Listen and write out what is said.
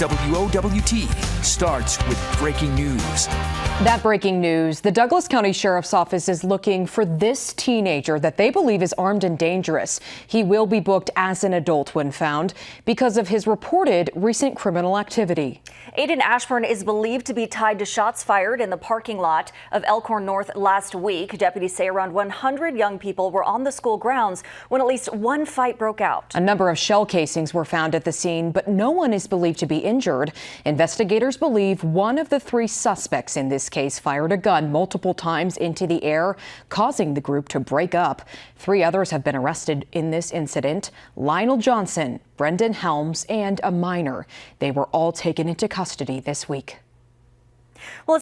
WOWT starts with breaking news. That breaking news, the Douglas County Sheriff's Office is looking for this teenager that they believe is armed and dangerous. He will be booked as an adult when found because of his reported recent criminal activity. Aiden Ashburn is believed to be tied to shots fired in the parking lot of Elkhorn North last week. Deputies say around 100 young people were on the school grounds when at least one fight broke out. A number of shell casings were found at the scene, but no one is believed to be injured. Investigators believe one of the three suspects in this case fired a gun multiple times into the air, causing the group to break up. 3 others have been arrested in this incident: Lionel Johnson, Brendan Helms, and a minor. They were all taken into custody this week. Well,